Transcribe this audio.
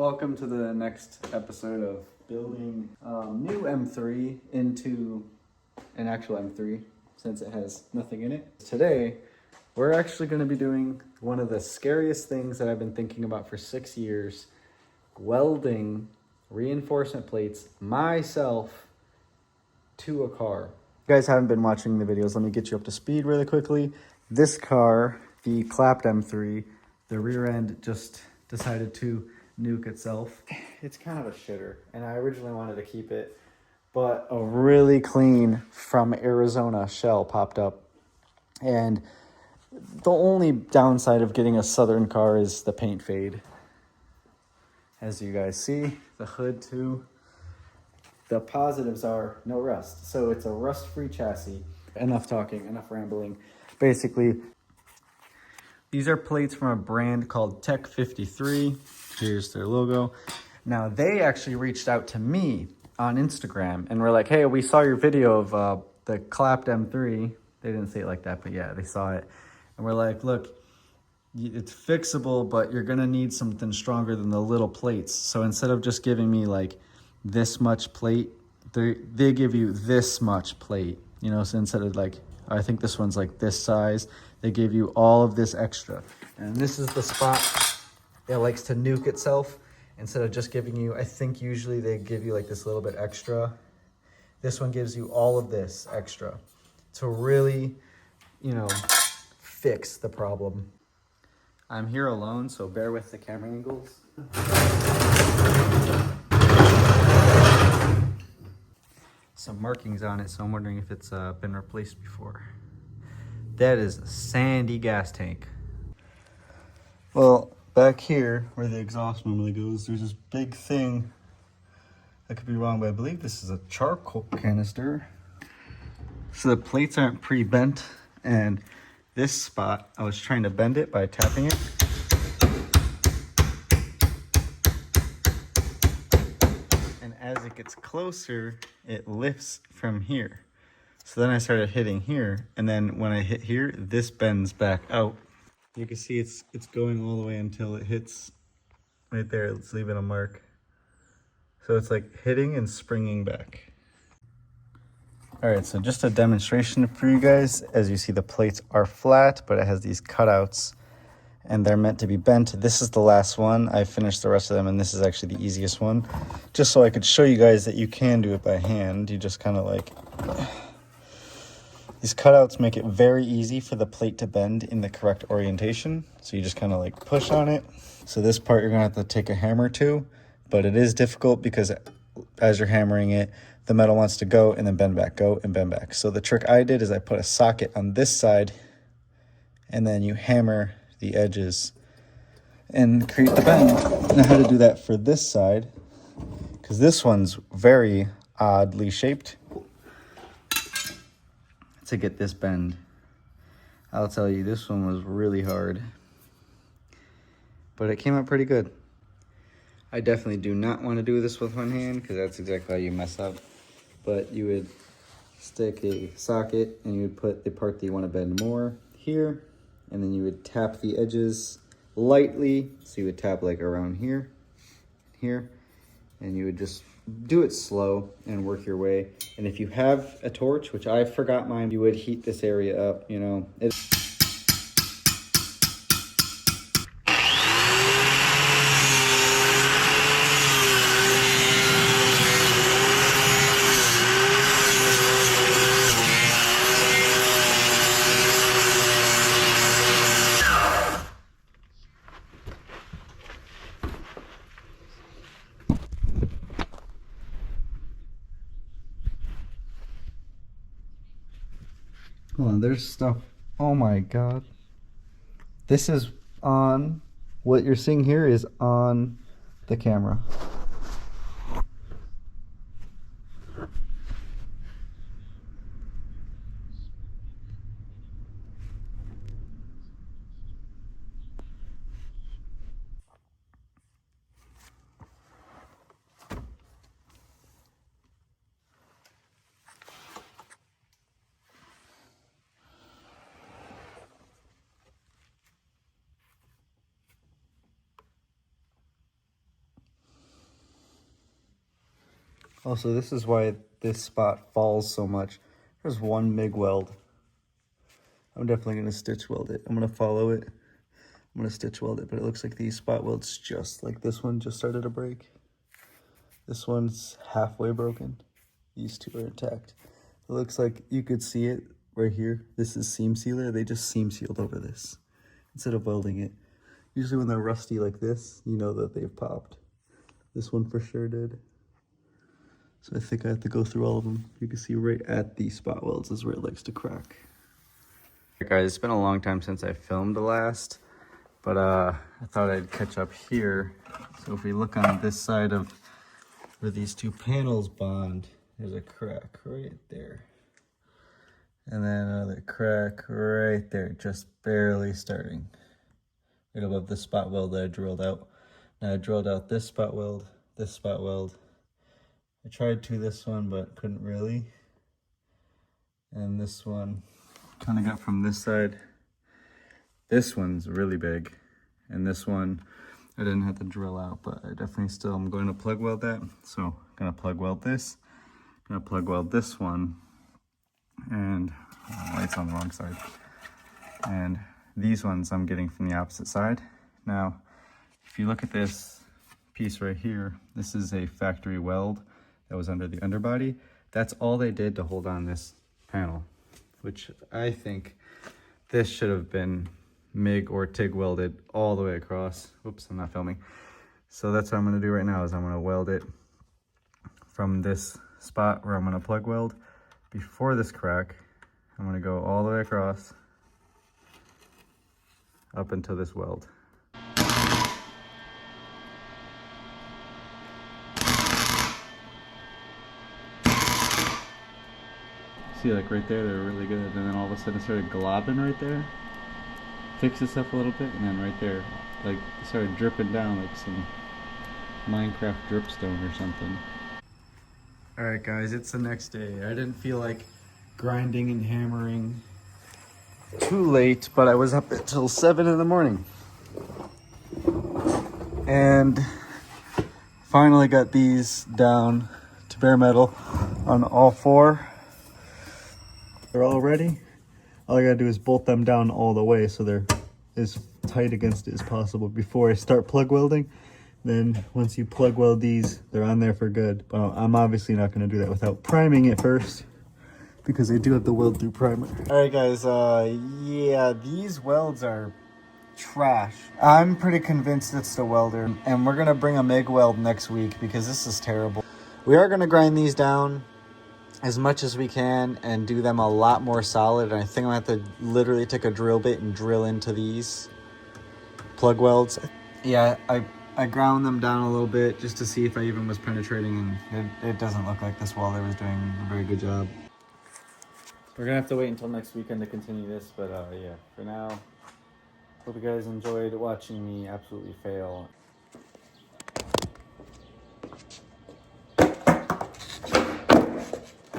welcome to the next episode of building new M3 into an actual M3 since it has nothing in it. Today, we're actually going to be doing one of the scariest things that I've been thinking about for 6 years, welding reinforcement plates myself to a car. If you guys haven't been watching the videos, let me get you up to speed really quickly. This car, the clapped M3, the rear end just decided to nuke itself. It's kind of a shitter, and I originally wanted to keep it, but a really clean from Arizona shell popped up. And the only downside of getting a Southern car is the paint fade. As you guys see, the hood too. The positives are no rust. So it's a rust-free chassis. Enough talking, enough rambling. Basically, these are plates from a brand called Tech 53. Here's their logo. Now, they actually reached out to me on Instagram and were like, hey, we saw your video of the clapped M3. They didn't say it like that, but yeah, they saw it. And we're like, look, it's fixable, but you're going to need something stronger than the little plates. So instead of just giving me like this much plate, they give you this much plate. You know, so instead of like, I think this one's like this size, they give you all of this extra. And this is the spot that likes to nuke itself. Instead of just giving you, I think usually they give you like this little bit extra. This one gives you all of this extra to really, you know, fix the problem. I'm here alone, so bear with the camera angles. Some markings on it, so I'm wondering if it's been replaced before. That is a sandy gas tank. Well, back here where the exhaust normally goes, there's this big thing. I could be wrong, but I believe this is a charcoal canister. So the plates aren't pre-bent, and this spot, I was trying to bend it by tapping it. And as it gets closer, it lifts from here. So then I started hitting here, and then when I hit here, this bends back out. You can see it's going all the way until it hits right there. It's leaving a mark. So it's like hitting and springing back. All right, so just a demonstration for you guys. As you see, the plates are flat, but it has these cutouts, and they're meant to be bent. This is the last one. I finished the rest of them, and this is actually the easiest one. Just so I could show you guys that you can do it by hand. You just kind of like... These cutouts make it very easy for the plate to bend in the correct orientation. So you just kind of like push on it. So this part you're gonna have to take a hammer to, but it is difficult because as you're hammering it, the metal wants to go and then bend back, go and bend back. So the trick I did is I put a socket on this side, and then you hammer the edges and create the bend. And I had to do that for this side because this one's very oddly shaped to get this bend. I'll tell you, this one was really hard, but it came out pretty good. I definitely do not want to do this with one hand because that's exactly how you mess up. But you would stick a socket and you would put the part that you want to bend more here, and then you would tap the edges lightly. So you would tap like around here, and you would just do it slow and work your way. And if you have a torch, which I forgot mine, you would heat this area up, you know. Hold on, there's stuff. Oh my God. This is on, what you're seeing here is on the camera. Also, this is why this spot falls so much. There's one MIG weld. I'm definitely going to stitch weld it. I'm going to follow it. I'm going to stitch weld it, but it looks like these spot welds just like this one just started to break. This one's halfway broken. These two are intact. It looks like you could see it right here. This is seam sealer. They just seam sealed over this instead of welding it. Usually when they're rusty like this, you know that they've popped. This one for sure did. So I think I have to go through all of them. You can see right at these spot welds is where it likes to crack. Alright guys, it's been a long time since I filmed the last, but I thought I'd catch up here. So if we look on this side of where these two panels bond, there's a crack right there. And then another crack right there, just barely starting. Right above the spot weld that I drilled out. Now I drilled out this spot weld, this spot weld. I tried to this one, but couldn't really. And this one kind of got from this side. This one's really big. And this one, I didn't have to drill out, but I definitely still am going to plug weld that. So I'm gonna plug weld this. I'm gonna plug weld this one. And light's on the wrong side. And these ones I'm getting from the opposite side. Now, if you look at this piece right here, this is a factory weld that was under the underbody. That's all they did to hold on this panel, which I think this should have been MIG or TIG welded all the way across. Oops, I'm not filming. So that's what I'm gonna do right now is I'm gonna weld it from this spot where I'm gonna plug weld before this crack. I'm gonna go all the way across up until this weld. See, like right there, they're really good, and then all of a sudden it started globbing right there. Fixed this up a little bit, and then right there, like it started dripping down like some Minecraft dripstone or something. All right, guys, it's the next day. I didn't feel like grinding and hammering too late, but I was up until 7 in the morning, and finally got these down to bare metal on all 4. They're all ready. All I gotta do is bolt them down all the way so they're as tight against it as possible before I start plug welding. Then once you plug weld these, they're on there for good. But I'm obviously not gonna do that without priming it first, because they do have the weld through primer. All right guys, yeah, these welds are trash. I'm pretty convinced it's the welder, and we're gonna bring a MIG weld next week because this is terrible. We are gonna grind these down as much as we can and do them a lot more solid. And I think I'm gonna have to literally take a drill bit and drill into these plug welds. Yeah, I ground them down a little bit just to see if I even was penetrating, and it doesn't look like this welder was doing a very good job. We're gonna have to wait until next weekend to continue this, but yeah, for now, hope you guys enjoyed watching me absolutely fail.